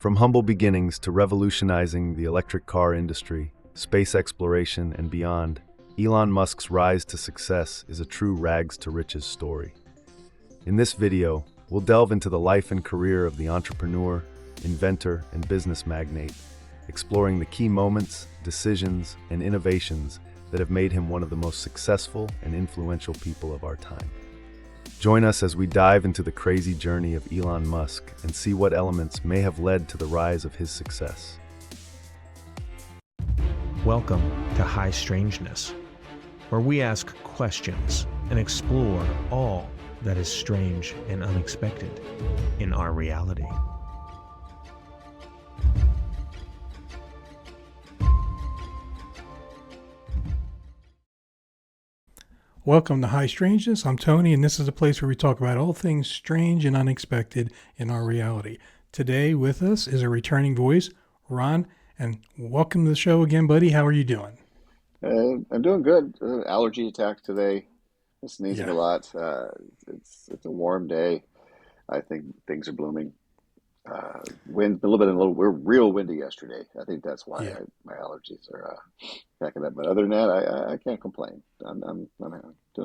From humble beginnings to revolutionizing the electric car industry, space exploration, and beyond, Elon Musk's rise to success is a true rags to riches story. In this video, we'll delve into the life and career of the entrepreneur, inventor, and business magnate, exploring the key moments, decisions, and innovations that have made him one of the most successful and influential people of our time. Join us as we dive into the crazy journey of Elon Musk and see what elements may have led to the rise of his success. Welcome to High Strangeness, where we ask questions and explore all that is strange and unexpected in our reality. Welcome to High Strangeness. I'm Tony, and this is a place where we talk about all things strange and unexpected in our reality. Today with us is a returning voice, Ron, and welcome to the show again, buddy. How are you doing? I'm doing good. Allergy attack today. I'm sneezing a lot. It's a warm day. I think things are blooming. Wind a little bit. We're real windy yesterday. I think that's why my allergies are backing up. But other than that, I can't complain. I'm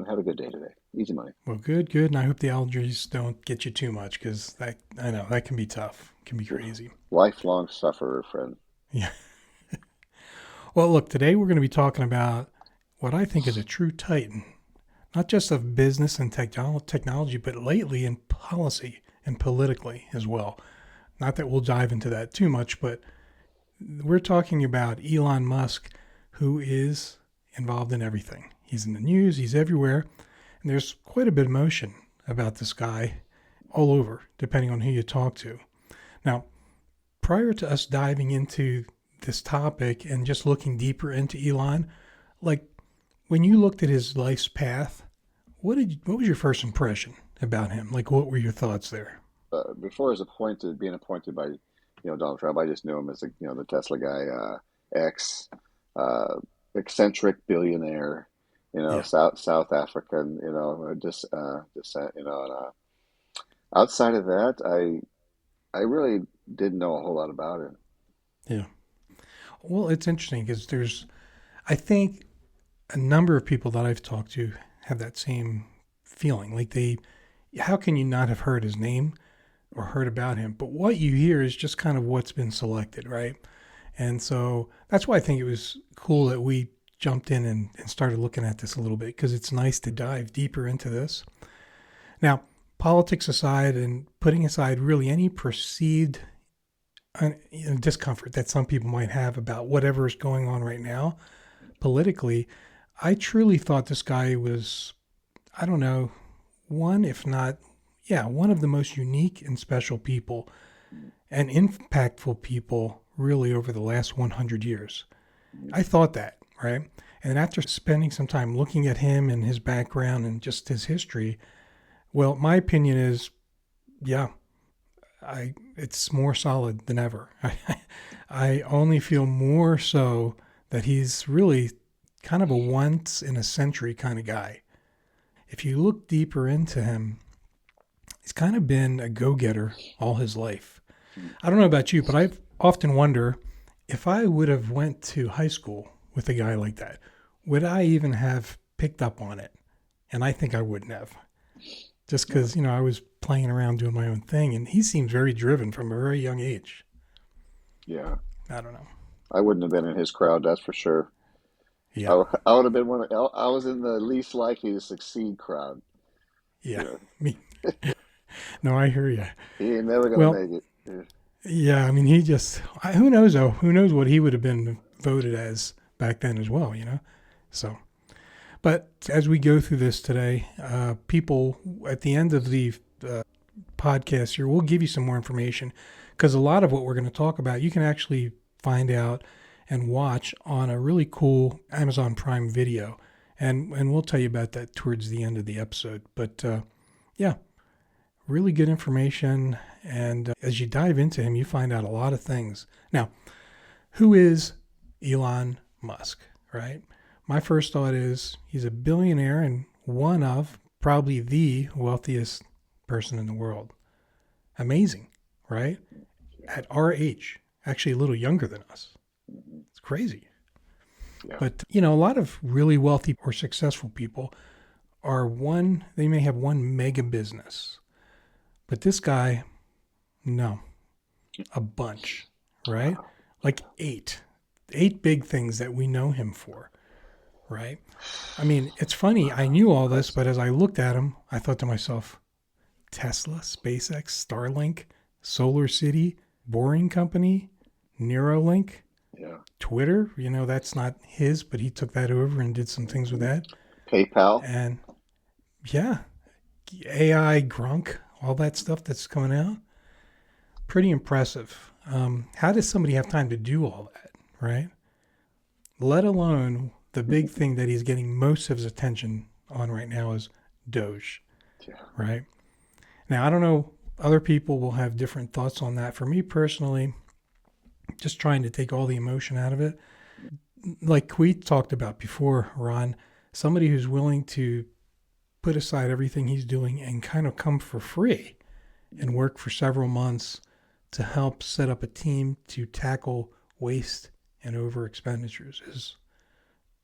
have a good day today. Easy money. Well, good. And I hope the allergies don't get you too much, because I know that can be tough. It can be crazy. Lifelong sufferer, friend. Yeah. Well, look, today we're going to be talking about what I think is a true titan, not just of business and technology, but lately in policy and politically as well. Not that we'll dive into that too much, but we're talking about Elon Musk, who is involved in everything. He's in the news, he's everywhere, and there's quite a bit of motion about this guy all over, depending on who you talk to. Now, prior to us diving into this topic and just looking deeper into Elon, like when you looked at his life's path, what was your first impression about him? Like, what were your thoughts there? Before he was being appointed by, Donald Trump, I just knew him as the Tesla guy, eccentric billionaire, South African, descent, and outside of that, I really didn't know a whole lot about him. Yeah. Well, it's interesting because I think a number of people that I've talked to have that same feeling. Like how can you not have heard his name or heard about him? But what you hear is just kind of what's been selected, right? And so that's why I think it was cool that we jumped in and started looking at this a little bit, because it's nice to dive deeper into this. Now, politics aside, and putting aside really any perceived discomfort that some people might have about whatever is going on right now politically, I truly thought this guy was, I don't know, one of the most unique and special people and impactful people really over the last 100 years. I thought that, right? And after spending some time looking at him and his background and just his history, well, my opinion is, it's more solid than ever. I only feel more so that he's really kind of a once in a century kind of guy. If you look deeper into him, he's kind of been a go-getter all his life. I don't know about you, but I often wonder if I would have went to high school with a guy like that, would I even have picked up on it? And I think I wouldn't have. Just because, I was playing around doing my own thing, and he seems very driven from a very young age. Yeah. I don't know. I wouldn't have been in his crowd, that's for sure. Yeah. I would have been I was in the least likely to succeed crowd. Yeah. No, I hear you. He ain't never going to make it. Yeah, I mean, who knows though? Who knows what he would have been voted as back then as well, So, but as we go through this today, people at the end of the podcast here, we'll give you some more information, because a lot of what we're going to talk about, you can actually find out and watch on a really cool Amazon Prime video. And we'll tell you about that towards the end of the episode. But really good information. And as you dive into him, you find out a lot of things. Now, who is Elon Musk, right? My first thought is he's a billionaire and one of probably the wealthiest person in the world. Amazing, right? at our age, actually a little younger than us. Mhm. It's crazy. Yeah. But, a lot of really wealthy or successful people they may have one mega business. But this guy, no, a bunch, right? Wow. Like eight big things that we know him for, right? I mean, it's funny. I knew all this, Impressive. but as I looked at him, I thought to myself, Tesla, SpaceX, Starlink, Solar City, Boring Company, Neuralink, Yeah. Twitter. That's not his, but he took that over and did some things with Mhm. that. PayPal. And yeah, AI, Grunk, all that stuff that's coming out. Pretty impressive. How does somebody have time to do all that, right? Let alone the big thing that he's getting most of his attention on right now is Doge, Yeah. right? Now, I don't know, other people will have different thoughts on that. For me personally, just trying to take all the emotion out of it. Like we talked about before, Ron, somebody who's willing to put aside everything he's doing and kind of come for free and work for several months to help set up a team to tackle waste and over expenditures is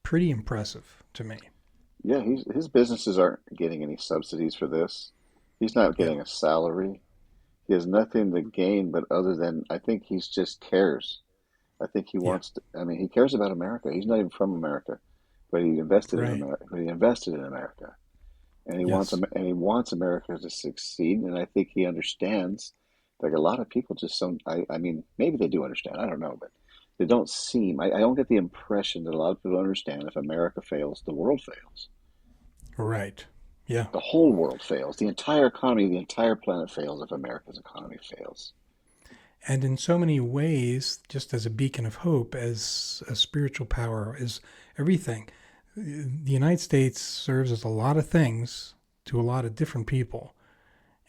pretty impressive to me. Yeah, his businesses aren't getting any subsidies for this. He's not Yeah, getting a salary. He has nothing to gain, but other than I think he's just cares. I think he yeah, wants to, I mean, he cares about America. He's not even from America, but he invested in right. America. But he invested in America, and Yes, he wants America to succeed. And I think he understands. Like a lot of people just don't. I mean, maybe they do understand. I don't know, but they don't seem. I don't get the impression that a lot of people understand. If America fails, the world fails. right. Yeah. The whole world fails. The entire economy, the entire planet fails if America's economy fails. And in so many ways, just as a beacon of hope, as a spiritual power, as everything, the United States serves as a lot of things to a lot of different people.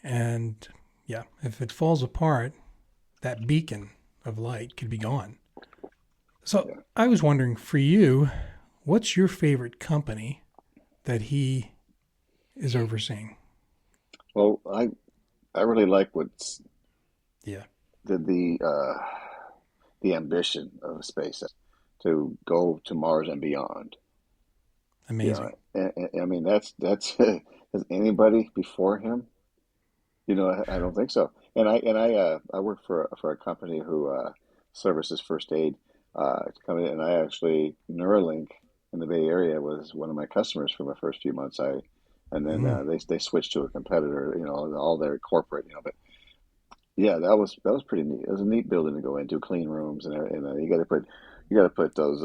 And yeah, if it falls apart, that beacon of light could be gone. So Yeah. I was wondering for you, what's your favorite company that he is overseeing? Well, I really like what's Yeah. the the ambition of SpaceX to go to Mars and beyond. You know, Amazing. I mean that's has anybody before him? You know, I don't think so. I work for a company who services first aid company, and I actually Neuralink in the Bay Area was one of my customers for my first few months. And then Mm, they switched to a competitor. You know, all their corporate. You know, but yeah, that was pretty neat. It was a neat building to go into, clean rooms, and you got to put those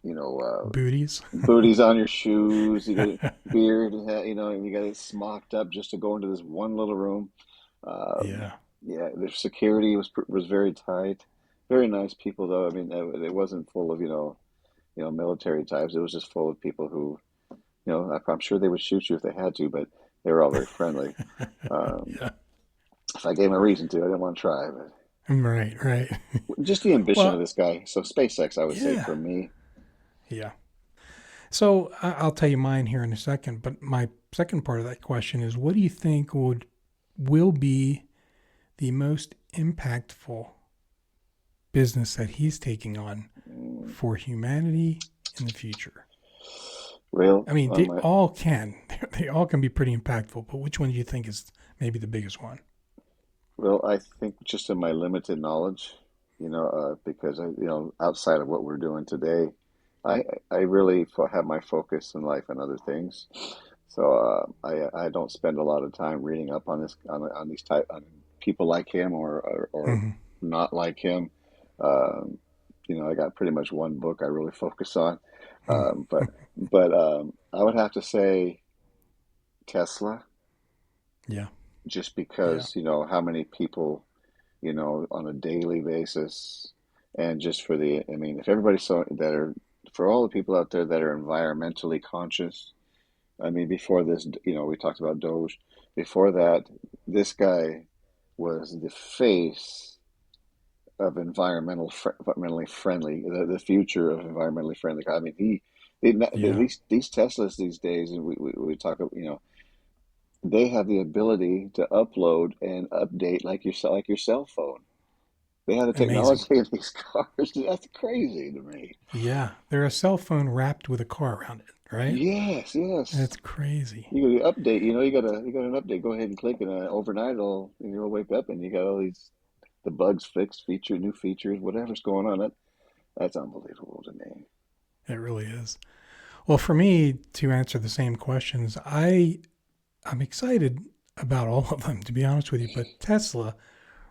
you know booties. booties on your shoes. You got a beard, you know, and you got it smocked up just to go into this one little room. Yeah. Yeah, the security was very tight. Very nice people, though. I mean, it wasn't full of military types. It was just full of people who, I'm sure they would shoot you if they had to, but they were all very friendly. Um, Yeah. if I gave them a reason to, I didn't want to try, but Right, right. just the ambition of Well, this guy. So SpaceX, I would say yeah. for me, Yeah. So I'll tell you mine here in a second, but my second part of that question is what do you think will be the most impactful business that he's taking on mm, for humanity in the future? well, I mean, on they my all can. They all can be pretty impactful, but which one do you think is maybe the biggest one? well, I think just in my limited knowledge, because outside of what we're doing today, I really have my focus in life on other things. So I don't spend a lot of time reading up on this on these type on people like him or Hmm. not like him. Um, I got pretty much one book I really focus on. But I would have to say Tesla, Yeah. just Yeah. because how many people on a daily basis, and just for I mean, if everybody's so that are for all the people out there that are environmentally conscious. I mean, before this, we talked about Doge. Before that, this guy was the face of environmentally friendly, the future of environmentally friendly. I mean, Yeah. these Teslas these days, and we talk, they have the ability to upload and update like your cell phone. They have the Amazing. technology in these cars. That's crazy to me. Yeah, they're a cell phone wrapped with a car around it, right? Yes, yes. That's crazy. You got to update. You got an update. Go ahead and click, and overnight, you'll wake up and you got all these the bugs fixed, new features, whatever's going on. That's unbelievable to me. It really is. Well, for me to answer the same questions, I'm excited about all of them, to be honest with you. But Tesla,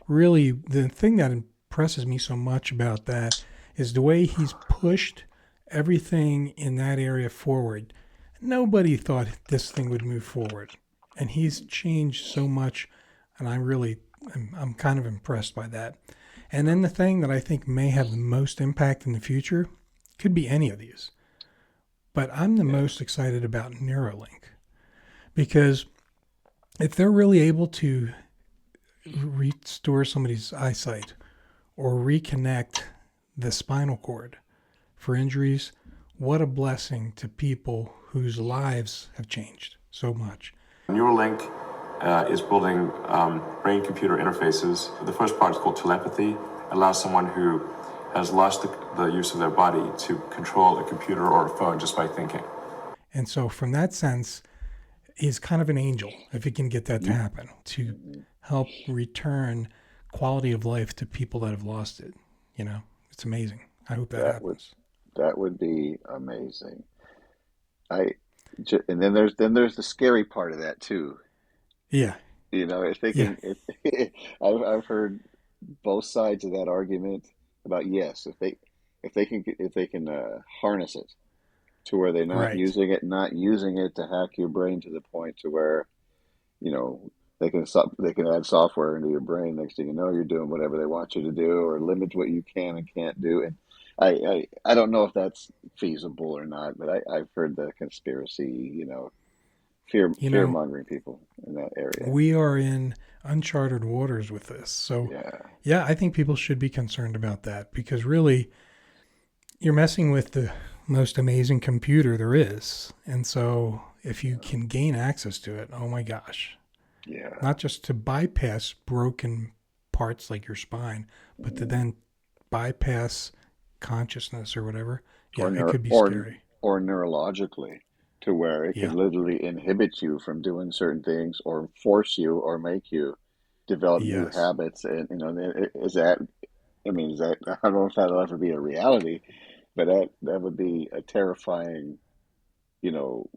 really, the thing that impresses me so much about that is the way he's pushed everything in that area forward. Nobody thought this thing would move forward, and he's changed so much, and I'm kind of impressed by that. And then the thing that I think may have the most impact in the future could be any of these, but I'm the Yeah. most excited about Neuralink because if they're really able to restore somebody's eyesight or reconnect the spinal cord for injuries, what a blessing to people whose lives have changed so much. Neuralink is building brain-computer interfaces. The first part is called telepathy. It allows someone who has lost the use of their body to control a computer or a phone just by thinking. And so from that sense, he's kind of an angel if he can get that to happen, to help return quality of life to people that have lost it. You know, it's amazing. I hope that That would happens. that would be amazing. I and then there's the scary part of that too. Yeah. You know, if they Yeah. can, if I've heard both sides of that argument about yes, if they can harness it to where they're Right. not using it to hack your brain to the point to where you know they can add software into your brain. Next thing you know, you're doing whatever they want you to do, or limit what you can and can't do. And I don't know if that's feasible or not, but I've heard the conspiracy, You fear know, mongering people in that area. we are in uncharted waters with this. So, Yeah, yeah, I think people should be concerned about that because really you're messing with the most amazing computer there is. And so, if you can gain access to it, oh my gosh, yeah. not just to bypass broken parts like your spine, but to then bypass consciousness or whatever. or Yeah, it could be or scary. or neurologically, to where it Yeah. can literally inhibit you from doing certain things, or force you, or make you develop new Yes. habits. And is that? I mean, is that? I don't know if that'll ever be a reality, but that would be a terrifying, you know,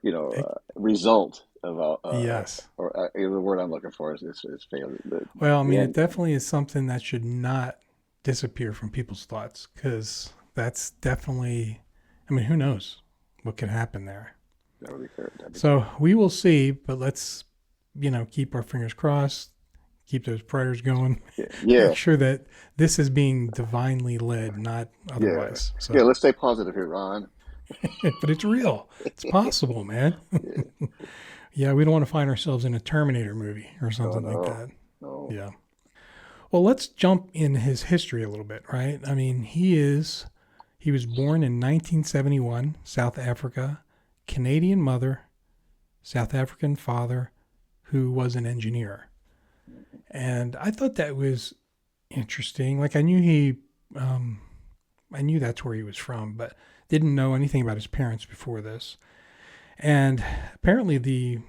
It, result of yes. the word I'm looking for is failure. Well, I The mean, it end. definitely is something that should not disappear from people's thoughts because that's definitely, I mean, who knows what could happen there. That would be terrible. That'd be So terrible. we will see, but let's, keep our fingers crossed, keep those prayers going, Yeah, yeah, make sure that this is being divinely led, not yeah, otherwise. yeah. So, Let's stay positive here, Ron. but it's real. It's possible, man. Yeah. Yeah, we don't want to find ourselves in a Terminator movie or Oh something like no, that. no. Yeah. Well, let's jump in his history a little bit, right? I mean, he was born in 1971, South Africa, Canadian mother, South African father, who was an engineer. And I thought that was interesting. Like I knew that's where he was from, but didn't know anything about his parents before this. And apparently the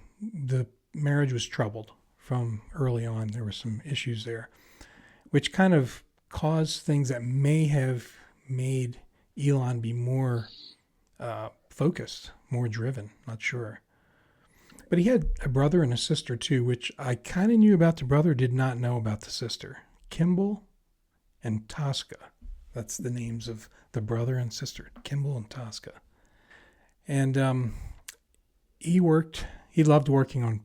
marriage was troubled from early on. There were some issues there, which kind of caused things that may have made Elon be more focused, more driven. Not sure. But he had a brother and a sister too, which I kind of knew about the brother, did not know about the sister. Kimball and Tosca. That's the names of the brother and sister, Kimball and Tosca. And he loved working on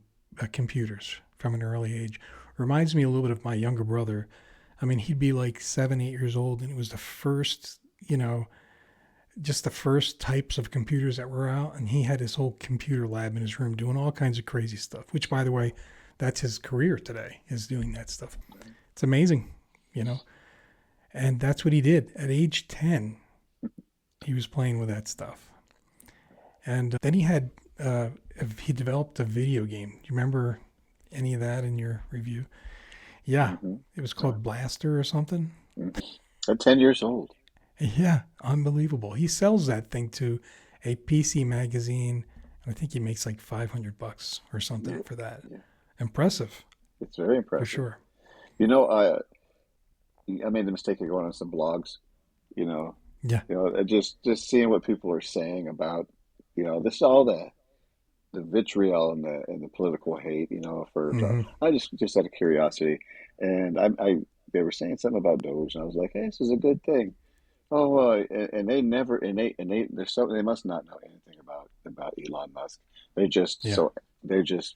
computers from an early age. Reminds me a little bit of my younger brother. I mean, he'd be like 7, 8 years old, and it was the first, just the first types of computers that were out. And he had his whole computer lab in his room doing all kinds of crazy stuff, which, by the way, that's his career today, is doing that stuff. It's amazing, you know. And that's what he did. At age 10, he was playing with that stuff. And then he developed a video game. Do you remember any of that in your review? Yeah, Hmm. it was called Blaster or something. At 10 years old. Yeah, unbelievable. He sells that thing to a PC magazine. I think he makes like $500 or something Yeah, for that. yeah. Impressive, It's very for impressive. sure. You know, I made the mistake of going on some blogs, you know, Yeah. just seeing what people are saying about, this all the vitriol and the political hate, for Hmm. I just out of curiosity, and I they were saying something about Doge, and I was like, hey, this is a good thing. Oh, and they never they must not know anything about Elon Musk. They just Yeah. so they're just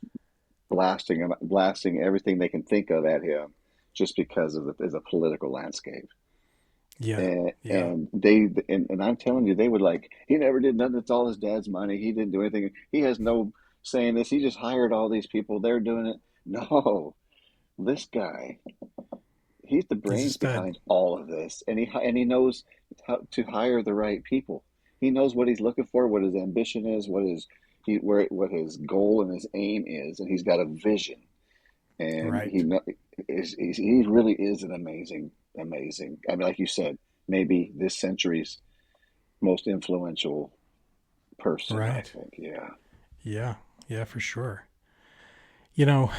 blasting everything they can think of at him, just because of the political landscape. Yeah. And Yeah. and they and I'm telling you, they would like, he never did nothing. It's all his dad's money. He didn't do anything. He has no say in this. He just hired all these people. They're doing it. No, this guy, he's the He's a brains stud. behind all of this, and he knows how to hire the right people. He knows what he's looking for, what his ambition is, what his goal and his aim is, and he's got a vision. And Right. he really is an amazing. I mean, like you said, maybe this century's most influential person. I Right. think, yeah, Yeah. Yeah, for sure. You know,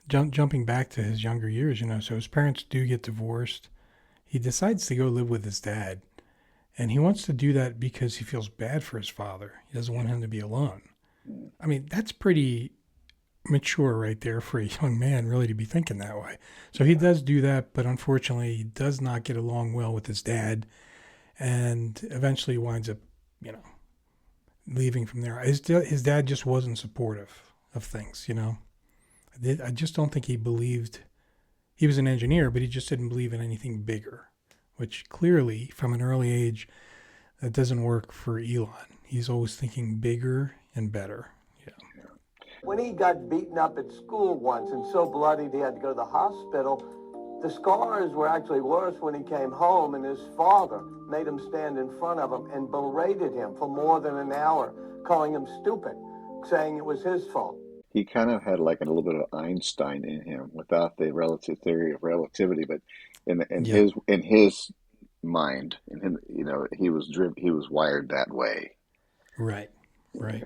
jumping back to his younger years, so his parents do get divorced. He decides to go live with his dad. And he wants to do that because he feels bad for his father. He doesn't want him to be alone. mm, I mean, that's pretty mature right there for a young man, really, to be thinking that way. So he yeah, does do that, but unfortunately, he does not get along well with his dad, and eventually winds up, you know, leaving from there. His dad just wasn't supportive of things. I just don't think he believed. He was an engineer, but he just didn't believe in anything bigger, which clearly, from an early age, that doesn't work for Elon. He's always thinking bigger and better. Yeah. When he got beaten up at school once and so bloodied he had to go to the hospital, the scars were actually worse when he came home, and his father made him stand in front of him and berated him for more than an hour, calling him stupid, saying it was his fault. he kind of had like a little bit of Einstein in him without the relative theory of relativity, but in Yeah. his mind, in him, he was wired that way. Right. Right.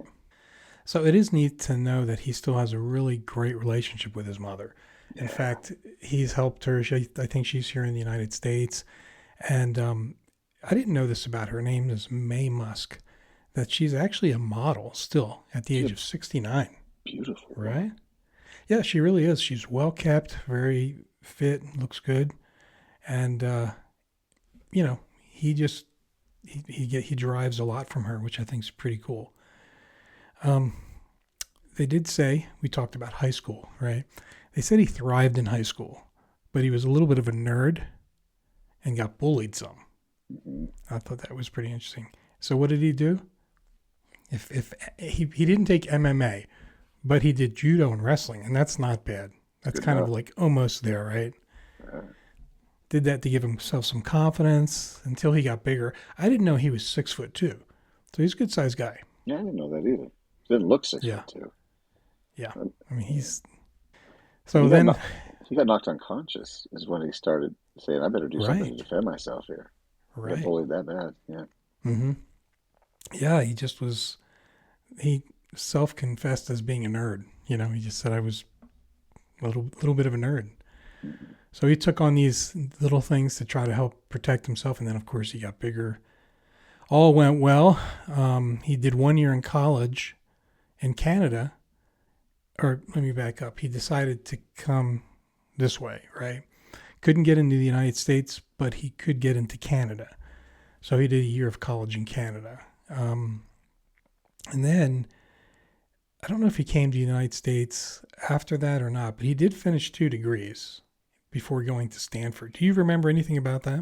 So it is neat to know that he still has a really great relationship with his mother. In Yeah, fact, he's helped her. I think she's here in the United States. And I didn't know this about her. Her name is May Musk, that she's actually a model still at the she's age a of 69, beautiful woman. right? Yeah, she really is. She's well kept, very fit, looks good. And, he just, he derives a lot from her, which I think is pretty cool. Um, they did say, we talked about high school, right? They said he thrived in high school, but he was a little bit of a nerd and got bullied some. Hmm. I thought that was pretty interesting. So what did he do? If he didn't take MMA, but he did judo and wrestling, and that's not bad. That's Good kind of enough. like almost there, right? Uh, Did that to give himself some confidence until he got bigger. I didn't know he was 6'2", so he's a good sized guy. yeah, I didn't know that either. Didn't look six Yeah, foot two. yeah. And I mean, he's he so got then knocked, he got knocked unconscious is when he started saying, "I better do something to right, defend myself here." I got right. bullied that bad. Yeah. Mm-hmm. Yeah, he just was. He self confessed as being a nerd. He just said I was a little bit of a nerd. Mhm. So he took on these little things to try to help protect himself, and then of course he got bigger. All went well. He did 1 year in college in Canada, or let me back up. He decided to come this way, right? Couldn't get into the United States, but he could get into Canada. So he did a year of college in Canada. And then I don't know if he came to the United States after that or not, but he did finish 2 degrees before going to Stanford. Do you remember anything about that?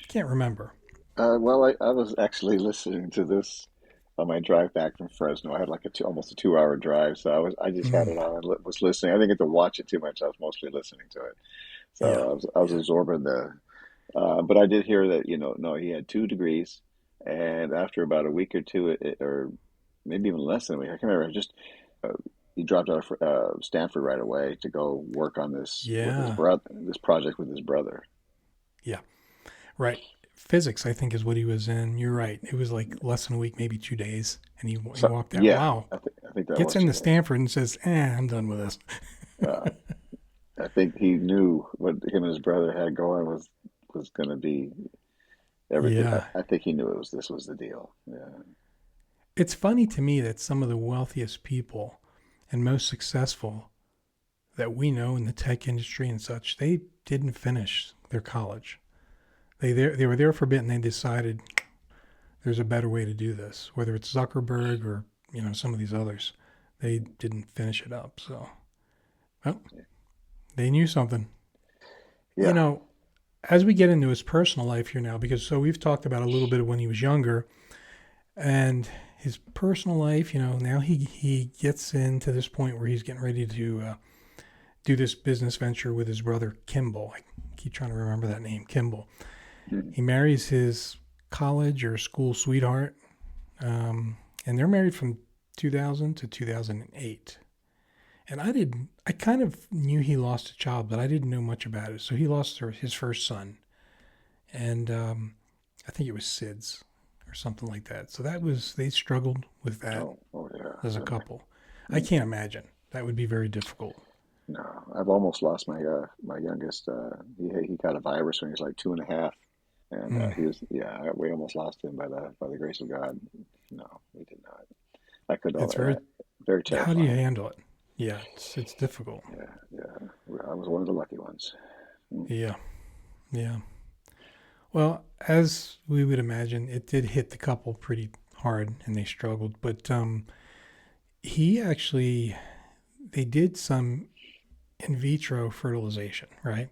Can't remember. Well, I was actually listening to this on my drive back from Fresno. I had like almost a 2 hour drive, so I just had Mm, it on and was listening. I didn't get to watch it too much. I was mostly listening to it, so yeah, I was yeah, absorbing the. But I did hear that no, he had 2 degrees, and after about a week or two, or maybe even less than a week, I can't remember. Just uh, he dropped out of Stanford right away to go work on this with his Yeah. brother, this project with his brother. Yeah. Right. Physics, I think, is what he was in. You're right. It was like less than a week, maybe 2 days, and he So walked out. yeah, Wow. I think that Gets was 2 into days. Stanford and says, I'm done with this. Uh, I think he knew what him and his brother had going was going to be everything. Yeah. I think he knew this was the deal. Yeah. It's funny to me that some of the wealthiest people and most successful that we know in the tech industry and such, they didn't finish their college. They were there for a bit and they decided there's a better way to do this, whether it's Zuckerberg or, some of these others. They didn't finish it up. So, well, they knew something. Yeah. As we get into his personal life here now, because so we've talked about a little bit of when he was younger and his personal life, now he gets into this point where he's getting ready to do this business venture with his brother, Kimball. I keep trying to remember that name, Kimball. He marries his college or school sweetheart, and they're married from 2000 to 2008. And I kind of knew he lost a child, but I didn't know much about it. So he lost his first son, and I think it was SIDS or something like that. So they struggled with that Yeah. as a couple. I can't imagine. That would be very difficult. No, I've almost lost my my youngest. He got a virus when he was like 2.5, and we almost lost him by the grace of God. No, we did not. I could. It's Very how do you terrifying. handle it? Yeah, it's difficult. Yeah. I was one of the lucky ones. Yeah, yeah. Well, as we would imagine, it did hit the couple pretty hard, and they struggled. But they did some in vitro fertilization, right?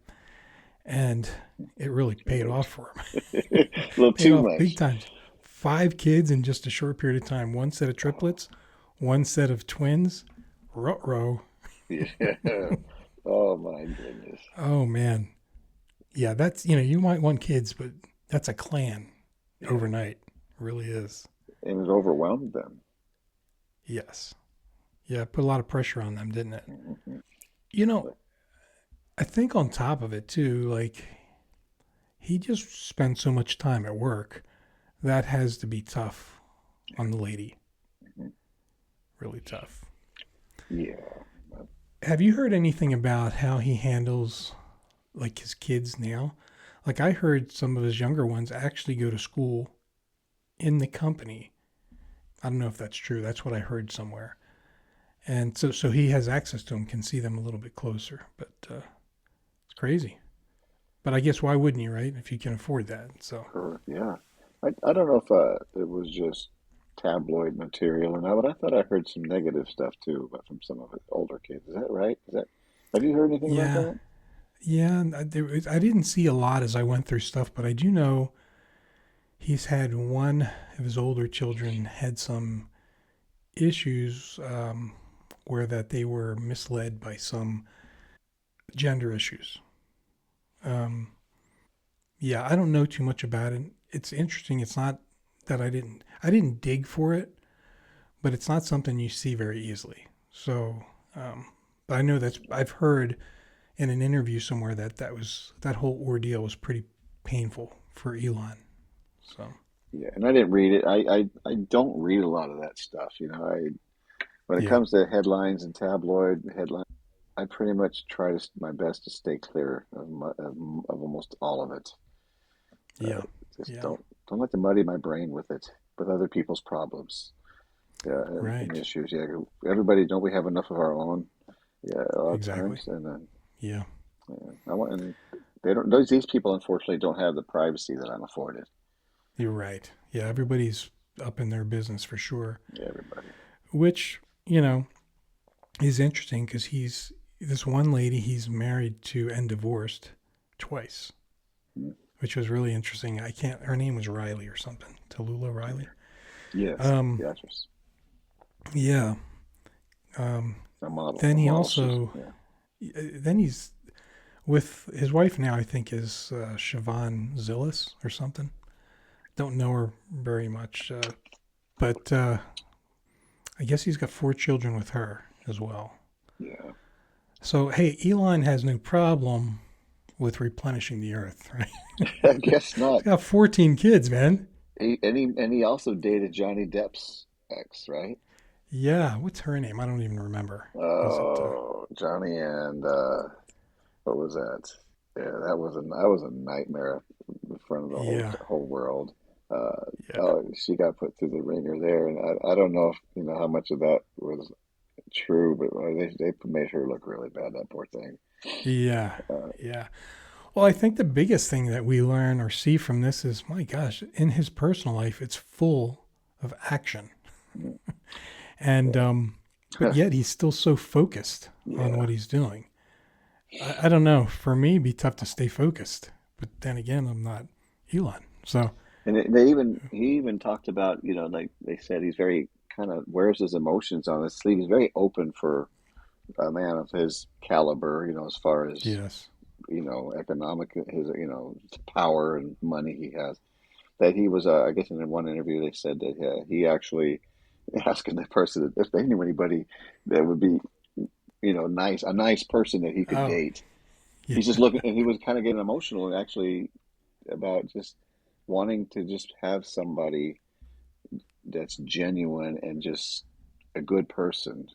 And it really paid off for him. A little Paid too off much. big time. 5 kids in just a short period of time. 1 set of triplets, 1 set of twins. Ruh-roh. Yeah. Oh my goodness. Oh man. Yeah, that's you might want kids, but that's a clan overnight. It really is. And it overwhelmed them. Yes. Yeah, it put a lot of pressure on them, didn't it? I think on top of it too, like he just spent so much time at work. That has to be tough on the lady. Really tough. Yeah. Have you heard anything about how he handles like his kids now? Like I heard some of his younger ones actually go to school in the company. I don't know if that's true. That's what I heard somewhere. And so he has access to them, can see them a little bit closer. But it's crazy. But I guess why wouldn't you, right? If you can afford that. So Yeah. I don't know if it was just tabloid material or not, but I thought I heard some negative stuff too, but from some of his older kids. Is that right? Have you heard anything about yeah, that? yeah. I didn't see a lot as I went through stuff, but I do know he's had one of his older children had some issues where that they were misled by some gender issues. Yeah, I don't know too much about it. It's interesting. It's not that I didn't dig for it, but it's not something you see very easily. So, but I know I've heard in an interview somewhere that whole ordeal was pretty painful for Elon. So, Yeah, and I didn't read it. I don't read a lot of that stuff. When it yeah, comes to headlines and tabloid headlines, I pretty much try my best to stay clear of almost all of it. Uh, yeah, just yeah, don't let them muddy my brain with other people's problems. Yeah, and right. issues. Yeah, everybody, don't we have enough of our own? Yeah, a lot of Exactly. times, and then Yeah, and they don't. These people, unfortunately, don't have the privacy that I'm afforded. you're right. Yeah, everybody's up in their business for sure, Yeah, everybody. which, is interesting because this one lady he's married to and divorced twice, Mm. which was really interesting. Her name was Riley or something. Tallulah Riley. Yes, Um, the actress, yeah. Um, a model, then a he model. also, Yeah. then he's with his wife now, I think is Siobhan Zillis or something. Don't know her very much, but I guess he's got 4 children with her. as well. Yeah. So, hey, Elon has no problem with replenishing the earth, right? I guess He's not. got 14 kids, man. And he also dated Johnny Depp's ex, right? Yeah, what's her name? I don't even remember. Is it? Oh, Johnny and what was that? Yeah, that was a nightmare in front of the whole Yeah, whole world. Uh, yeah, oh, she got put through the ringer there, and I don't know if how much of that was true, but they made her look really bad. That poor thing. yeah, Uh, yeah. Well, I think the biggest thing that we learn or see from this is, my gosh, in his personal life, it's full of action, and but yet he's still so focused on yeah, what he's doing. I don't know. For me, it'd be tough to stay focused, but then again, I'm not Elon, so and he even talked about like they said he's very kind of wears his emotions on his sleeve. He's very open for a man of his caliber, as far as yes, economic his power and money he has. That he was, I guess, in one interview they said that he actually asking the person if they knew anybody that would be nice, a nice person that he could oh date. yeah, He's just looking, and he was kind of getting emotional and actually about just wanting to just have somebody that's genuine and just a good person.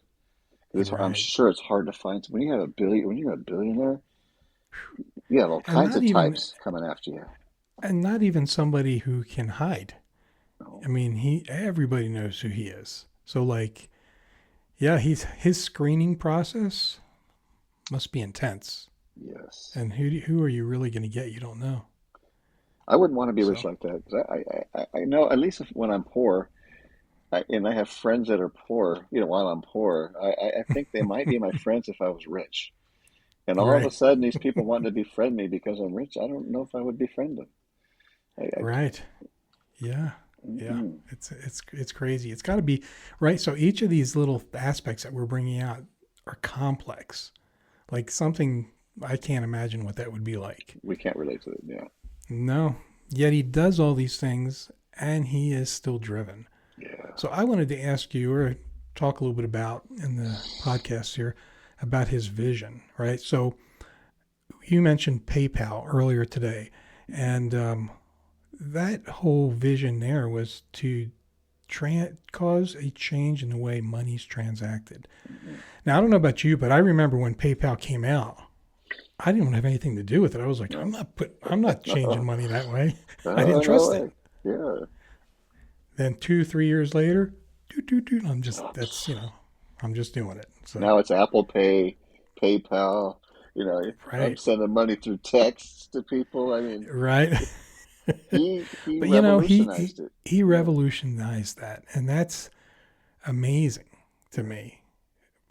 I'm right, sure it's hard to find when you have when you're a billionaire, you have all and kinds not of even types coming after you. somebody who can hide. Oh, I mean, he everybody knows who he is. So like, yeah, his screening process must be intense. yes. And who are you really going to get? You don't know. I wouldn't want to be rich So like that because I know at least when I'm poor, and I have friends that are poor. While I'm poor, I think they might be my friends if I was rich. And all of a right, sudden, these people want to befriend me because I'm rich. I don't know if I would befriend them. I right, yeah, yeah. mm-mm. It's crazy. It's got to be right. So each of these little aspects that we're bringing out are complex. Like something I can't imagine what that would be like. We can't relate to it. Yeah, No, yet he does all these things, and he is still driven. yeah. So I wanted to ask you, or talk a little bit about in the podcast here, about his vision, right? So you mentioned PayPal earlier today, and that whole vision there was to cause a change in the way money's transacted. Mm-hmm. Now I don't know about you, but I remember when PayPal came out, I didn't want to have anything to do with it. I was like, No, I'm not changing no, money that way. I didn't no, no trust it. way. Yeah. Then 2, 3 years later, I'm just doing it. So, Now it's Apple Pay, PayPal. I'm right, sending money through texts to people. I mean, right. he But revolutionized it. he Yeah. revolutionized that, and that's amazing to me.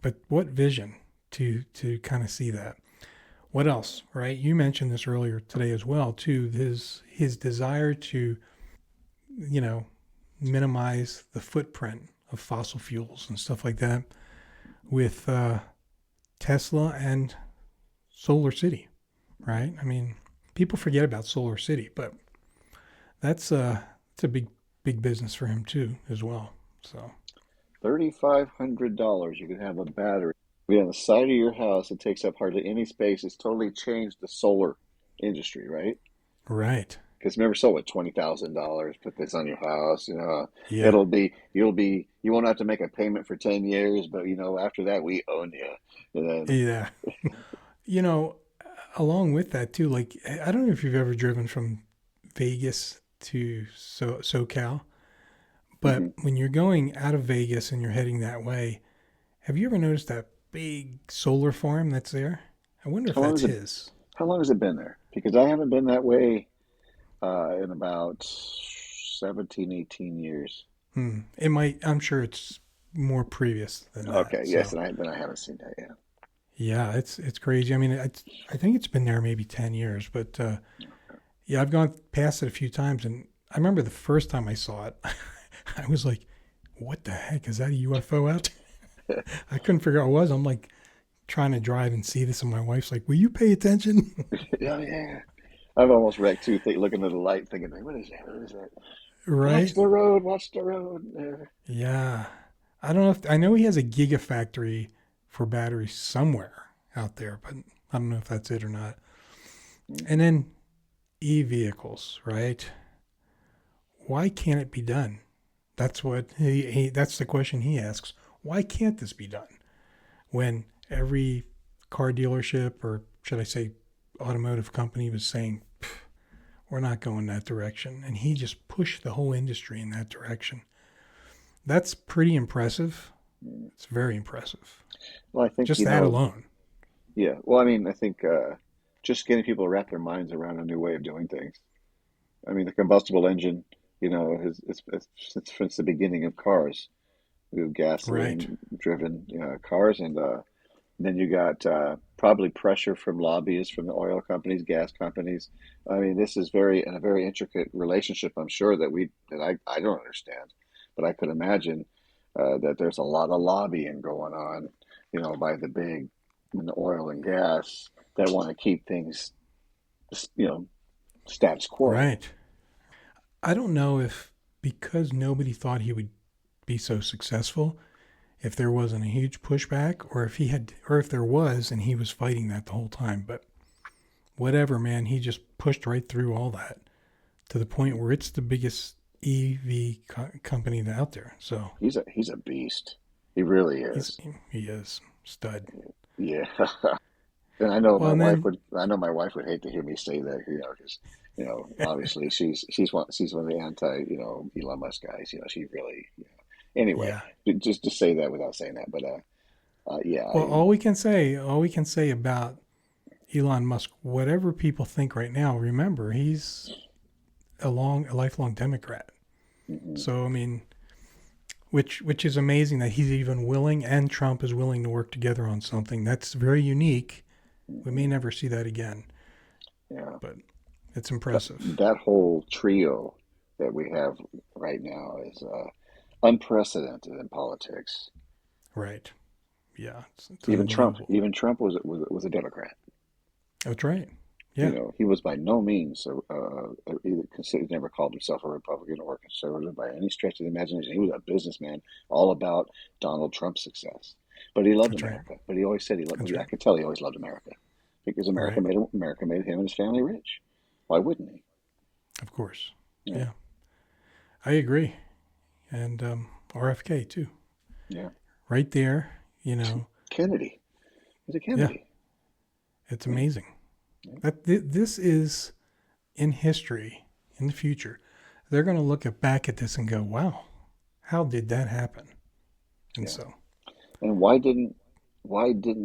But what vision to kind of see that? What else, right? You mentioned this earlier today as well, too. His desire to, you know, minimize the footprint of fossil fuels and stuff like that with Tesla and Solar City, right? I mean, people forget about Solar City, but that's it's a big business for him too as well. So $3,500. You can have a battery be on the side of your house. It takes up hardly any space. It's totally changed the solar industry, right? right, Because remember, so what? $20,000. Put this on your house. yeah, You won't have to make a payment for 10 years, but after that, we own you. And then, yeah. You know, along with that too, like I don't know if you've ever driven from Vegas to SoCal, but mhm. when you're going out of Vegas and you're heading that way, have you ever noticed that big solar farm that's there? I wonder if How long that's has it? his. How long has it been there? Because I haven't been that way in about 17, 18 years. It might. I'm sure it's more previous than that. Okay, yes, So then I haven't seen that yet. yeah, it's crazy. I mean, I think it's been there maybe 10 years, but yeah, I've gone past it a few times, and I remember the first time I saw it, I was like, "What the heck is that a UFO out?" I couldn't figure out what it was. I'm like trying to drive and see this, and my wife's like, "Will you pay attention?" Yeah, yeah. I've almost wrecked too, looking at the light, thinking, "What is that? What is that?" Watch Right? the road, watch the road. Yeah. I don't know if I know he has a gigafactory for batteries somewhere out there, but I don't know if that's it or not. And then e-vehicles, right? Why can't it be done? That's what that's the question he asks. Why can't this be done? When every car dealership, or should I say automotive company, was saying, we're not going that direction. And he just pushed the whole industry in that direction. That's pretty impressive. It's very impressive. Well, I think, Just that alone. Yeah. Well, I mean, I think just getting people to wrap their minds around a new way of doing things. I mean, the combustible engine, since the beginning of cars, Right. gasoline-driven cars, and then you got probably pressure from lobbyists, from the oil companies, gas companies. I mean, this is a very intricate relationship. I'm sure I don't understand, but I could imagine that there's a lot of lobbying going on, by the big in the oil and gas that want to keep things, status quo. Right. I don't know if because nobody thought he would be so successful, if there wasn't a huge pushback, or if there was and he was fighting that the whole time. But whatever, man, he just pushed right through all that to the point where it's the biggest EV company out there. So he's a beast. He really is. He is stud. Yeah. And I know my wife would hate to hear me say that, because obviously she's one of the anti Elon Musk guys. She really anyway, just to say that without saying that, but yeah. Well, all we can say about Elon Musk, whatever people think right now, remember he's a lifelong Democrat. Mm-hmm. So I mean, which is amazing that he's even willing, and Trump is willing to work together on something that's very unique. We may never see that again. Yeah, but it's impressive. That whole trio that we have right now is unprecedented in politics. Right. Yeah. It's even Trump was a Democrat. That's right. Yeah. He was by no means either considered, never called himself a Republican or a conservative by any stretch of the imagination. He was a businessman, all about Donald Trump's success. But he loved America. Right. But he always said he loved. I could tell he always loved America, because America made him and his family rich. Why wouldn't he? Of course. Yeah. I agree, and RFK too. Yeah. Right there, Kennedy. He's a Kennedy. Yeah. It's amazing. That this is in history, in the future. They're going to look back at this and go, wow, how did that happen? And and why didn't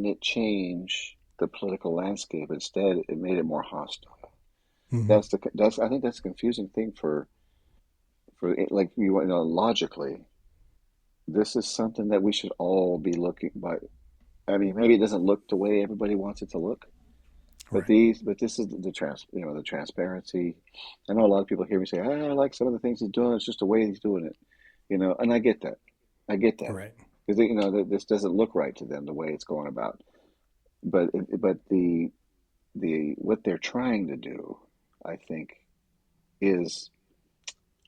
it change the political landscape? Instead, it made it more hostile. Mm-hmm. I think that's a confusing thing for like, logically, this is something that we should all be looking by. I mean, maybe it doesn't look the way everybody wants it to look. But this is the transparency. I know a lot of people hear me say, I like some of the things he's doing. It's just the way he's doing it, and I get that. Right. Because this doesn't look right to them the way it's going about. But the what they're trying to do, I think, is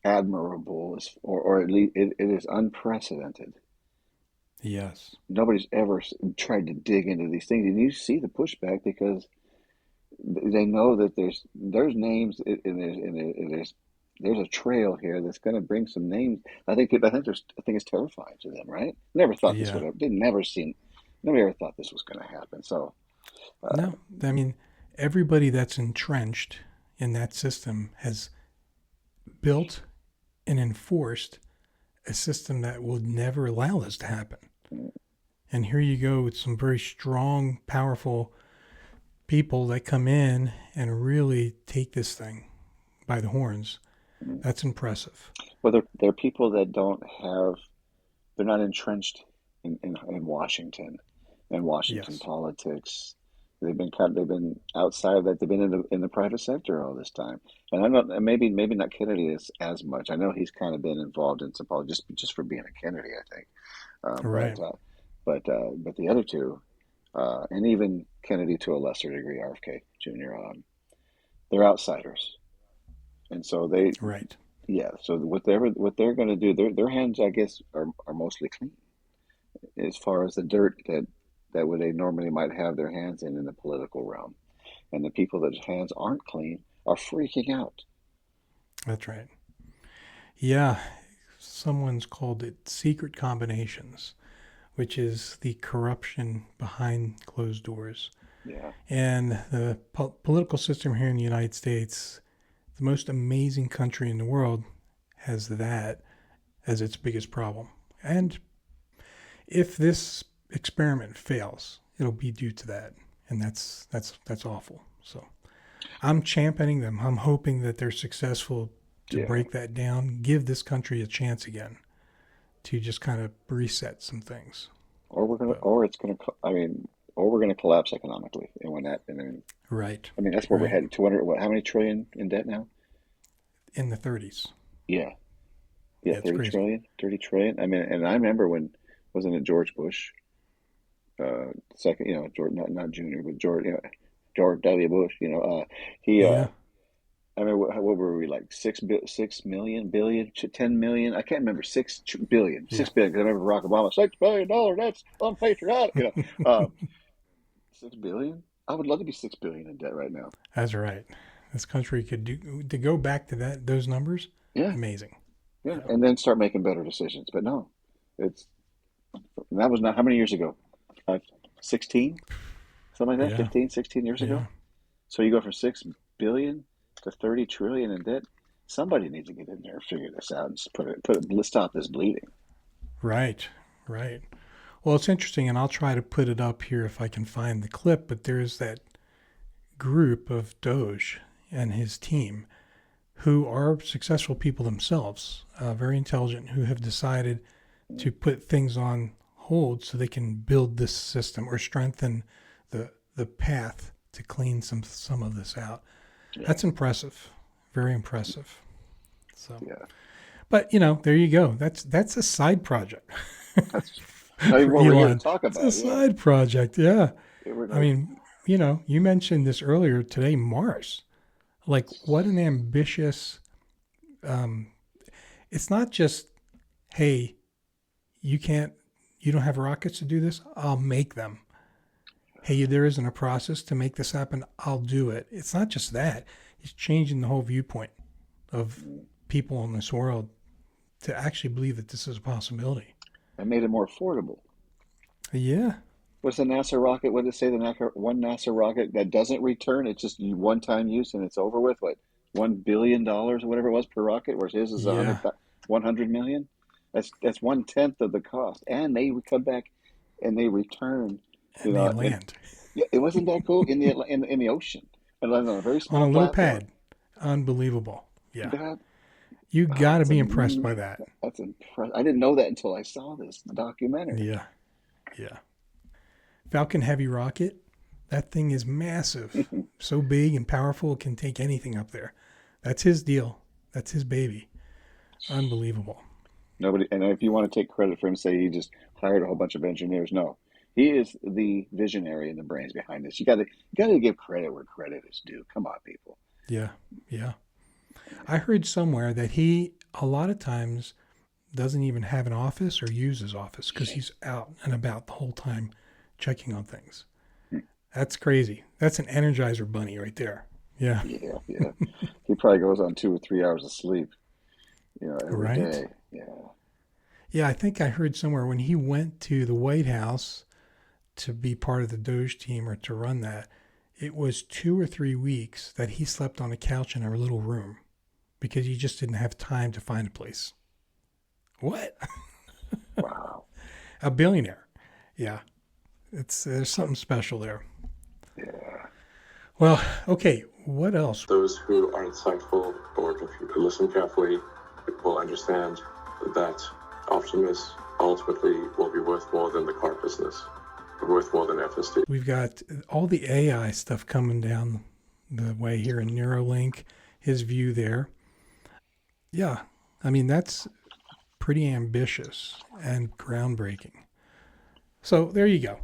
admirable, or at least it is unprecedented. Yes. Nobody's ever tried to dig into these things, and you see the pushback because they know that there's names and there's a trail here that's going to bring some names. I think it's terrifying to them, right? Never thought this would have. Nobody ever thought this was going to happen. So no, I mean, everybody that's entrenched in that system has built and enforced a system that would never allow this to happen. And here you go with some very strong, powerful people that come in and really take this thing by the horns. That's impressive. Well, they're people that they're not entrenched in Washington and Washington politics. They've been outside of that. They've been in the private sector all this time. And I'm not, maybe not Kennedy as much. I know he's kind of been involved in some politics just for being a Kennedy, I think. Right. But the other two, and even Kennedy to a lesser degree, RFK Jr., they're outsiders, and so they So what they're going to do, their hands, I guess, are mostly clean as far as the dirt that that would they normally might have their hands in the political realm. And the people whose hands aren't clean are freaking out. That's right. Yeah, someone's called it secret combinations, which is the corruption behind closed doors. Yeah. And the political system here in the United States, the most amazing country in the world, has that as its biggest problem. And if this experiment fails, it'll be due to that. And that's awful. So I'm championing them. I'm hoping that they're successful to break that down, give this country a chance again to just kind of reset some things. Or we're gonna, or it's gonna, I mean, or we're gonna collapse economically. And when that, Right. I mean, that's where we're headed. 200, what? How many trillion in debt now? In the 30s. Yeah, yeah, That's 30 crazy. trillion, 30 trillion. I mean, and I remember when, wasn't it George Bush, second, George, not Junior, but George, George W. Bush, he, Yeah. I mean, what were we like 6 million, billion, 10 million? I can't remember. 6 billion, Yeah. 6 billion. Because I remember Barack Obama, $6 billion. That's unpatriotic. 6 billion. I would love to be 6 billion in debt right now. That's right. This country could do to go back to those numbers. Yeah, Amazing. yeah, and then start making better decisions. But no, that was not how many years ago? 16, something like that. Yeah. 15, 16 years ago. Yeah. So you go from 6 billion to 30 trillion in debt. Somebody needs to get in there and figure this out and just stop this bleeding. Right. Right. Well, it's interesting, and I'll try to put it up here if I can find the clip, but there's that group of Doge and his team who are successful people themselves, very intelligent, who have decided to put things on hold so they can build this system or strengthen the path to clean some of this out. Yeah. That's impressive. Very impressive. So, Yeah. but there you go. That's a side project. That's not even what we're here to talk about. It's a side project. Yeah. Yeah, I mean, you mentioned this earlier today, Mars. Like, what an ambitious, it's not just, hey, you don't have rockets to do this, I'll make them. Hey, there isn't a process to make this happen, I'll do it. It's not just that. It's changing the whole viewpoint of people in this world to actually believe that this is a possibility. I made it more affordable. Yeah. What's the NASA rocket? What did it say? One NASA rocket that doesn't return, it's just one-time use and it's over with. What, $1 billion or whatever it was per rocket, whereas his is 100 million. That's 1/10 of the cost, and they come back and they return. And they land. Yeah, it wasn't that cool in the ocean, and on a very small on a little platform. pad. Unbelievable. Yeah. You got to be impressed by that. That's impressive. I didn't know that until I saw this documentary. Yeah. Yeah. Falcon Heavy rocket, that thing is massive. So big and powerful, it can take anything up there. That's his deal. That's his baby. Unbelievable. Nobody, and if you want to take credit for him, say he just hired a whole bunch of engineers. No, he is the visionary and the brains behind this. You got to give credit where credit is due. Come on, people. Yeah. Yeah. I heard somewhere that he, a lot of times, doesn't even have an office or use his office because he's out and about the whole time checking on things. That's crazy. That's an Energizer bunny right there. Yeah. Yeah. He probably goes on 2 or 3 hours of sleep, every day. Yeah. Yeah, I think I heard somewhere when he went to the White House to be part of the Doge team or to run that, it was 2 or 3 weeks that he slept on a couch in a little room because he just didn't have time to find a place. What? Wow. A billionaire. Yeah. There's something special there. Yeah. Well, okay, what else? Those who are insightful or if you listen carefully will understand that Optimus ultimately will be worth more than the car business, worth more than FSD. We've got all the AI stuff coming down the way here in Neuralink, his view there. Yeah, I mean, that's pretty ambitious and groundbreaking. So there you go.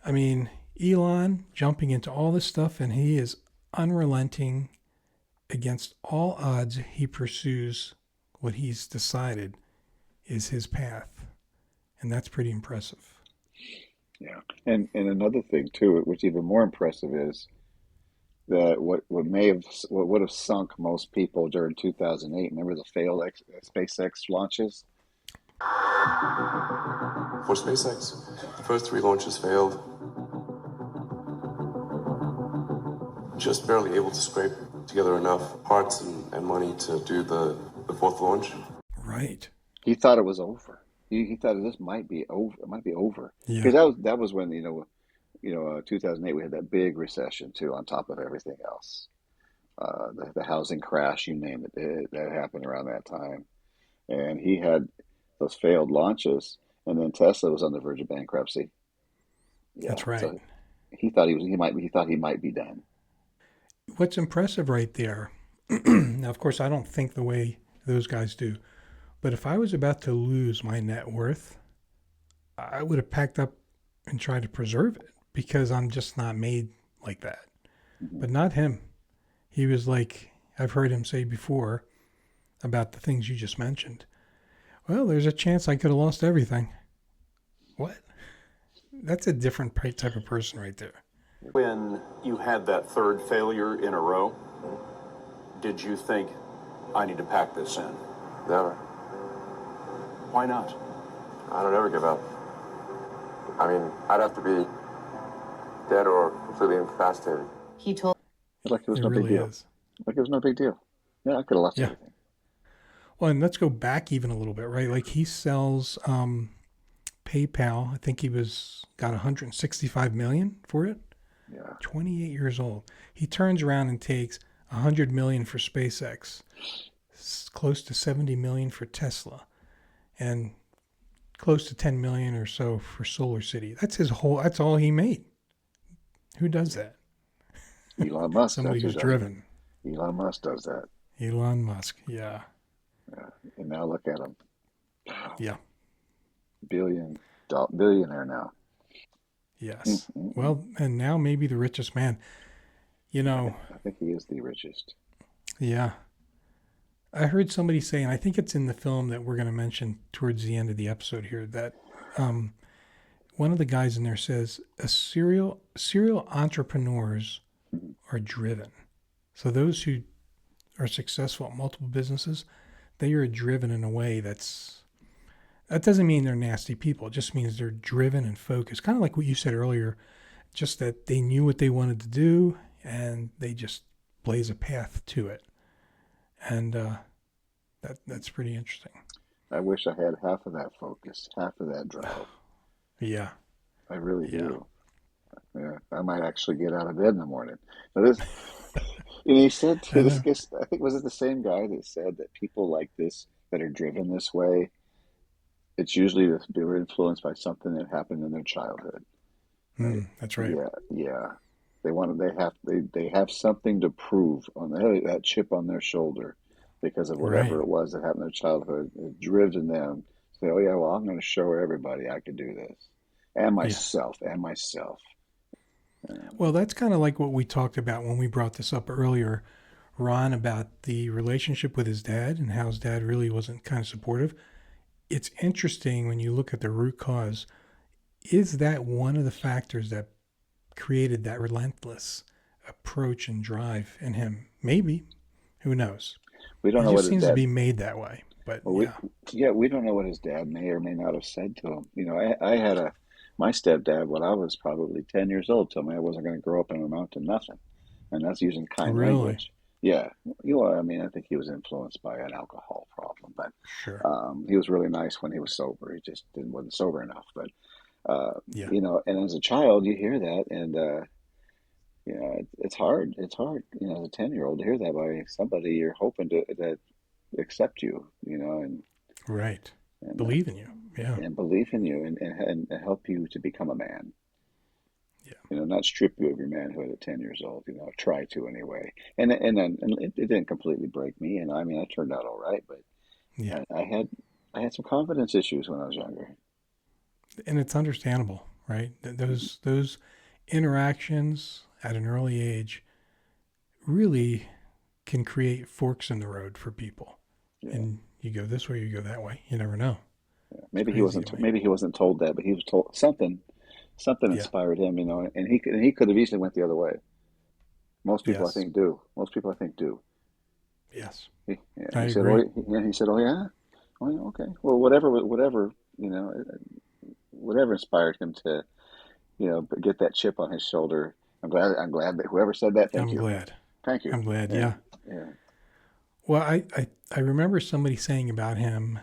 I mean, Elon jumping into all this stuff, and he is unrelenting against all odds. He pursues what he's decided is his path. And that's pretty impressive. Yeah. And another thing too, which even more impressive is that what would have sunk most people during 2008. Remember the failed SpaceX launches? For SpaceX, the first three launches failed, just barely able to scrape together enough parts and money to do the fourth launch. Right. He thought it was over. He thought this might be over. It might be over Yeah. because that was when 2008 we had that big recession too, on top of everything else. The housing crash, you name it, that happened around that time. And he had those failed launches, and then Tesla was on the verge of bankruptcy. Yeah, That's right. so he thought he might be done. What's impressive right there, now, of course, I don't think the way those guys do, but if I was about to lose my net worth, I would have packed up and tried to preserve it because I'm just not made like that. Mhm. But not him. He was like, I've heard him say before about the things you just mentioned. Well, there's a chance I could have lost everything. What? That's a different type of person right there. When you had that third failure in a row, did you think, I need to pack this in? Never. Why not? I don't ever give up. I mean, I'd have to be dead or completely incapacitated. He told Like it was It no big really deal. is. Like it was no big deal. Yeah, I could have lost Yeah. everything. Well, and let's go back even a little bit, right? Like he sells PayPal. I think he got 165 million for it. Yeah. 28 years old. He turns around and takes 100 million for SpaceX, close to 70 million for Tesla, and close to 10 million or so for Solar City. That's all he made. Who does that? Elon Musk. Somebody That's who who's does driven. it. Elon Musk does that. Elon Musk. Yeah. Yeah. And now look at him. Yeah. Billionaire now. Yes. Mm-hmm. Well, and now maybe the richest man. You know, I think he is the richest. yeah. I heard somebody say, and I think it's in the film that we're going to mention towards the end of the episode here, that one of the guys in there says serial entrepreneurs are driven. So those who are successful at multiple businesses, they are driven in a way that doesn't mean they're nasty people. It just means they're driven and focused. Kind of like what you said earlier, just that they knew what they wanted to do and they just blaze a path to it. And that's pretty interesting. I wish I had half of that focus, half of that drive. Yeah. I really Yeah. do. Yeah, I might actually get out of bed in the morning. Now this, he said to this guy, I think was it the same guy that said that people like this that are driven this way, it's usually that they were influenced by something that happened in their childhood. Right? That's right. Yeah, yeah. They have something to prove on that chip on their shoulder because of whatever Right. it was that happened in their childhood. It driven them to say, "Oh yeah, well I'm going to show everybody I can do this, and Yeah. myself." Well, that's kind of like what we talked about when we brought this up earlier, Ron, about the relationship with his dad and how his dad really wasn't kind of supportive. It's interesting when you look at the root cause. Is that one of the factors that created that relentless approach and drive in him? Maybe. Who knows? We don't He know what just his seems to dad. be made that way. But Well, yeah. we don't know what his dad may or may not have said to him. I had my stepdad when I was probably 10 years old told me I wasn't going to grow up and amount to nothing, and that's using kind Really? language. Yeah, I mean, I think he was influenced by an alcohol problem, but Sure. he was really nice when he was sober. He just wasn't sober enough. But Yeah. and as a child, you hear that, and it's hard. It's hard, as a 10-year-old to hear that by somebody you're hoping to that accept you, Right. and Believe in you. Yeah. and believe in you and help you to become a man. Yeah. Not strip you of your manhood at 10 years old. Try to anyway. And it didn't completely break me. And I mean, I turned out all right, but Yeah. I had some confidence issues when I was younger. And it's understandable, right? Those interactions at an early age really can create forks in the road for people. Yeah. And you go this way, you go that way. You never know. Maybe It's he crazy wasn't to me. maybe he wasn't told that, but he was told something something Yeah. inspired him, and he could have easily went the other way. Most people, I Yes. think, do. Most people, I think, do. Yes. Yeah, I he said, "Oh, agree. he said, oh yeah, oh yeah, okay. Well, whatever, whatever inspired him to, get that chip on his shoulder. I'm glad that whoever said that. Thank I'm you, glad. thank you. I'm glad. Yeah, Yeah. yeah. Well, I remember somebody saying about him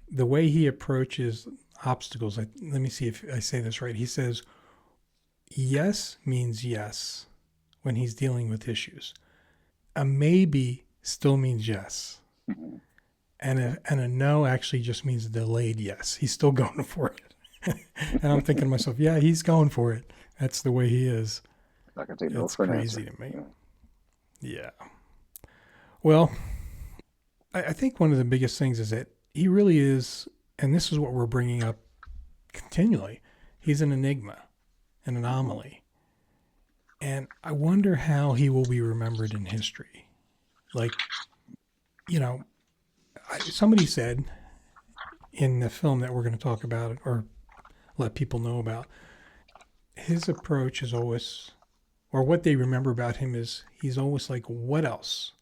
the way he approaches obstacles. Let me see if I say this right. He says, yes means yes when he's dealing with issues. A maybe still means yes. Mhm. And a no actually just means a delayed yes. He's still going for it. And I'm thinking to myself, yeah, he's going for it. That's the way he is. Not gonna take no It's for an crazy answer. to me. Yeah. Yeah. Well, I think one of the biggest things is that he really is, and this is what we're bringing up continually, he's an enigma, an anomaly. And I wonder how he will be remembered in history. Like, you know, somebody said in the film that we're going to talk about or let people know about, his approach is always, or what they remember about him is he's always like, what else?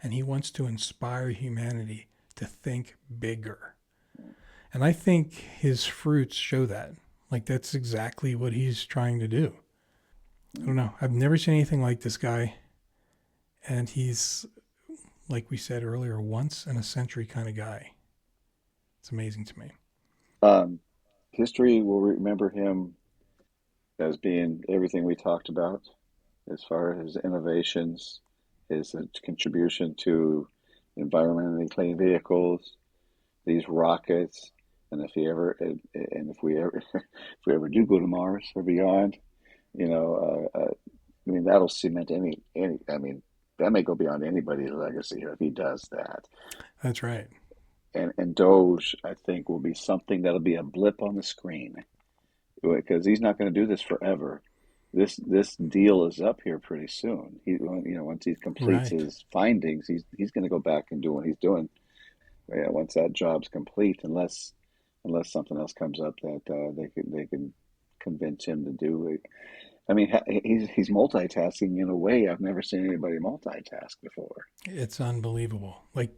And he wants to inspire humanity to think bigger. And I think his fruits show that. Like, that's exactly what he's trying to do. I don't know. I've never seen anything like this guy. And he's, like we said earlier, once in a century kind of guy. It's amazing to me. Um, History will remember him as being everything we talked about, as far as his innovations, his contribution to environmentally clean vehicles, these rockets, and if we ever if we ever do go to Mars or beyond, I mean that'll cement any. I mean that may go beyond anybody's legacy if he does that. That's right. And Doge, I think, will be something that'll be a blip on the screen because he's not going to do this forever. This deal is up here pretty soon. Once he completes Right. his findings, he's going to go back and do what he's doing. Yeah, once that job's complete, unless something else comes up that they can convince him to do. I mean, he's multitasking in a way I've never seen anybody multitask before. It's unbelievable. Like,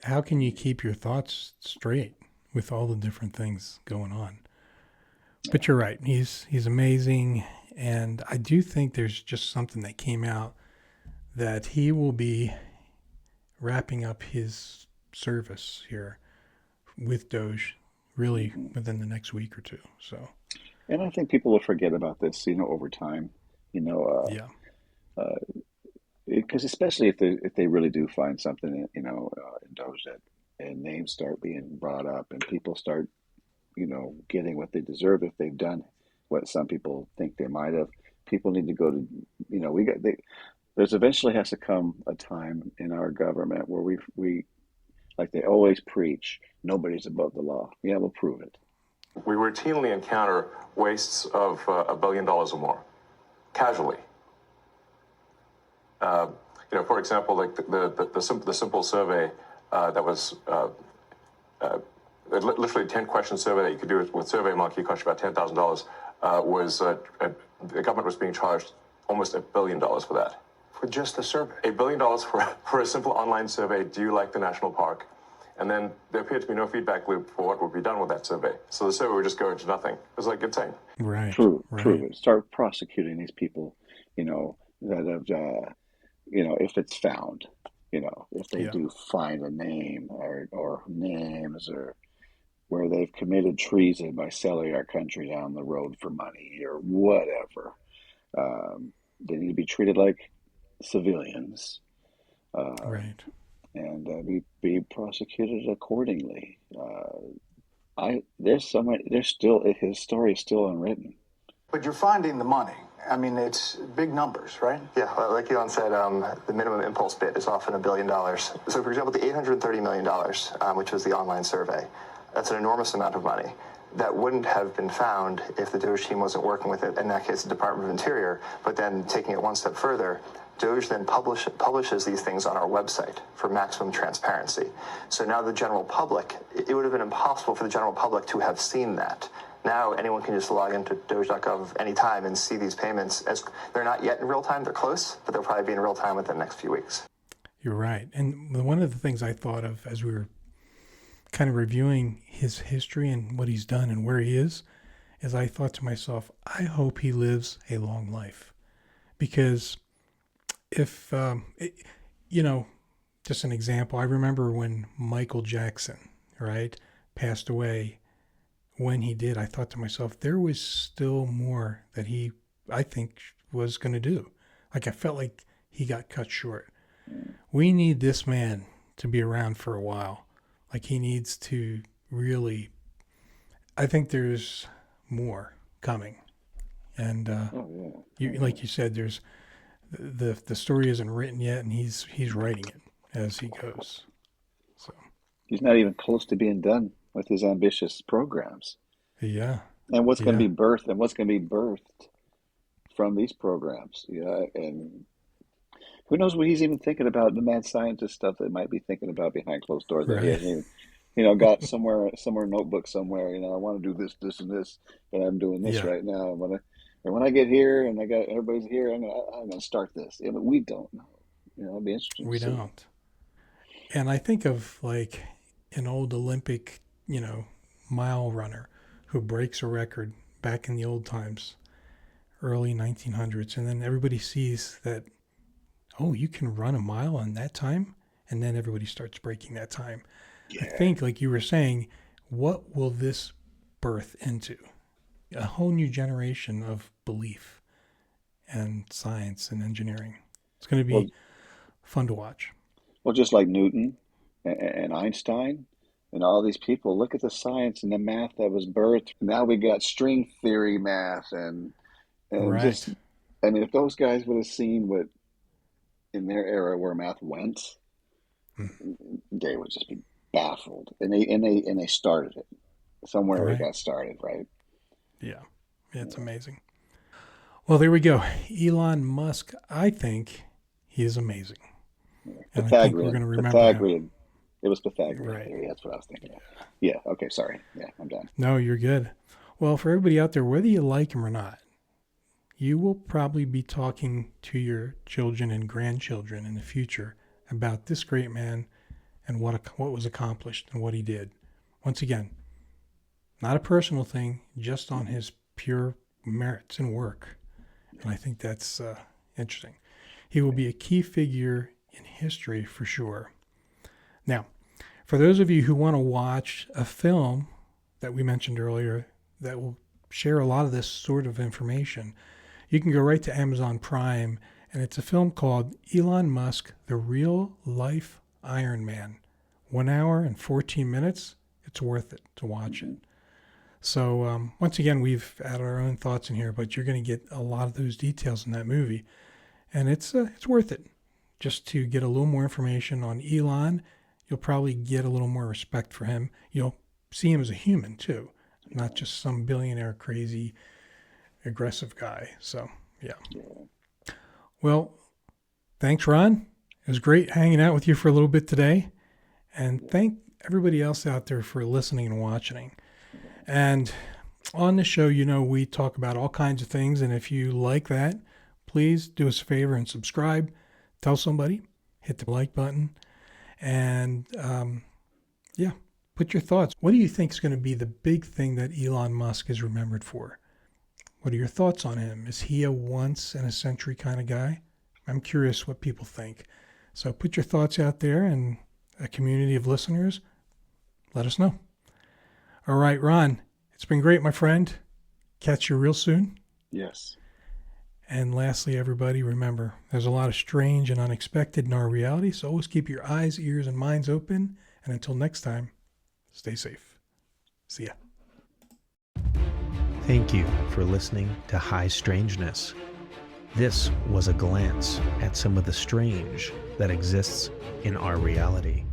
how can you keep your thoughts straight with all the different things going on? But you're right. He's amazing. And I do think there's just something that came out that he will be wrapping up his service here with Doge really within the next week or two. So, And I think people will forget about this, over time. You know, yeah. because especially if they really do find something, in Doge that and names start being brought up and people start, getting what they deserve if they've done what some people think they might have. People need to go to, there's eventually has to come a time in our government where we like they always preach, nobody's above the law. Yeah, we'll prove it. We routinely encounter wastes of $1 billion or more, casually. For example, like the simple survey that was literally 10-question survey that you could do with SurveyMonkey, cost you about $10,000. Was the government was being charged almost $1 billion for that. For just the survey. $1 billion for a simple online survey. Do you like the national park? And then there appeared to be no feedback loop for what would be done with that survey. So the survey would just go into nothing. It was like insane. Right. True. Right. Start prosecuting these people, that have, if it's found, if they Yeah. do find a name or names or where they've committed treason by selling our country down the road for money or whatever. They need to be treated like civilians. Right. And be prosecuted accordingly. There's still his story is still unwritten. But you're finding the money. I mean, it's big numbers, right? Yeah, like Elon said, the minimum impulse bid is often $1 billion. So, for example, the $830 million, which was the online survey, that's an enormous amount of money that wouldn't have been found if the Doge team wasn't working with it, in that case, the Department of Interior. But then taking it one step further, Doge then publishes these things on our website for maximum transparency. So now the general public, it would have been impossible for the general public to have seen that. Now anyone can just log into Doge.gov anytime and see these payments. As they're not yet in real time, they're close, but they'll probably be in real time within the next few weeks. You're right. And one of the things I thought of as we were kind of reviewing his history and what he's done and where he is I thought to myself, I hope he lives a long life. Because if, just an example, I remember when Michael Jackson, right, passed away. When he did, I thought to myself, there was still more that I think, was going to do. Like, I felt like he got cut short. We need this man to be around for a while. Like, he needs to really, I think there's more coming. And like you said, there's the story isn't written yet, and he's writing it as he goes. So he's not even close to being done with his ambitious programs. Yeah. And what's going to be birthed from these programs. And who knows what he's even thinking about, the mad scientist stuff that might be thinking about behind closed doors that he hasn't even, got somewhere notebook somewhere, I want to do this and this, but I'm doing this right now. And when I get here and I got everybody's here, I'm gonna start this. But we don't know. It'd be interesting. We don't. And I think of like an old Olympic, mile runner who breaks a record back in the old times, early 1900s, and then everybody sees that, oh, you can run a mile in that time, and then everybody starts breaking that time. Yeah. I think, like you were saying, what will this birth into? A whole new generation of belief and science and engineering. It's going to be fun to watch. Well, just like Newton and Einstein and all these people, look at the science and the math that was birthed. Now we got string theory math and just, if those guys would have seen what in their era where math went, they would just be baffled. And they started it somewhere. It got started, right? Yeah, it's amazing. Well, there we go. Elon Musk, I think he is amazing. And I think we're going to remember him. It was Pythagorean theory. That's what I was thinking of. Yeah, okay, sorry. Yeah, I'm done. No, you're good. Well, for everybody out there, whether you like him or not, you will probably be talking to your children and grandchildren in the future about this great man and what was accomplished and what he did. Once again, not a personal thing, just on his pure merits and work. And I think that's interesting. He will be a key figure in history for sure. Now, for those of you who want to watch a film that we mentioned earlier that will share a lot of this sort of information, you can go right to Amazon Prime, and it's a film called Elon Musk, The Real Life Iron Man. 1 hour and 14 minutes. It's worth it to watch it. So once again, we've added our own thoughts in here, but you're going to get a lot of those details in that movie. And it's worth it just to get a little more information on Elon. You'll probably get a little more respect for him. You'll see him as a human too, not just some billionaire, crazy, aggressive guy. So, yeah. Well, thanks, Ron. It was great hanging out with you for a little bit today. And thank everybody else out there for listening and watching. And on the show, we talk about all kinds of things. And if you like that, please do us a favor and subscribe. Tell somebody. Hit the like button. And, put your thoughts. What do you think is going to be the big thing that Elon Musk is remembered for? What are your thoughts on him? Is he a once-in-a-century kind of guy? I'm curious what people think. So put your thoughts out there, and a community of listeners, let us know. All right, Ron, it's been great, my friend. Catch you real soon. Yes. And lastly, everybody, remember, there's a lot of strange and unexpected in our reality, so always keep your eyes, ears, and minds open. And until next time, stay safe. See ya. Thank you for listening to High Strangeness. This was a glance at some of the strange that exists in our reality.